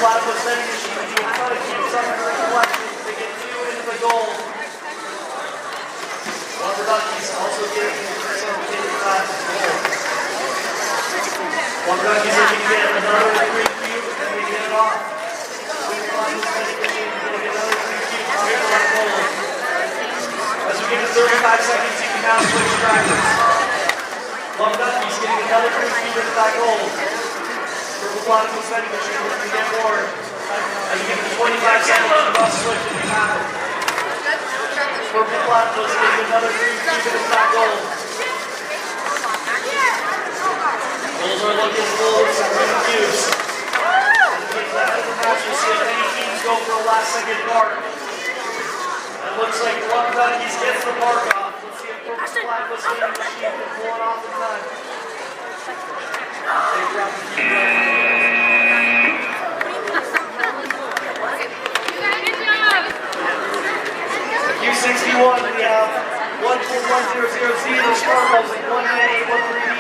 platypus vending machine to do a ton of cute stuff in the collection. They get 2 into the goal. Rubber duckies also getting some kitty class goal. Rubber duckies looking to get another 3 cube and we get it off. Platypus vending machine is going to get another 3 cubes. Here's a lot of goal. As we get to 35 seconds, you can now switch drivers. Rubber duckies getting another 3 cubes into that goal. Purple platypus vending machine looking to get more. As we get to 25 seconds, you must switch if you have it. Purple platypus getting another 3 cubes into that goal. Goals are looking full of some good cubes. As we get to the end of the match, we'll see if any teams go for a last second mark. It looks like Rubber Duckies gets the mark off. Let's see if Purple platypus vending machine can pull it off in time. They drop the cube. Q61, we have 14100 Sparkles and 19813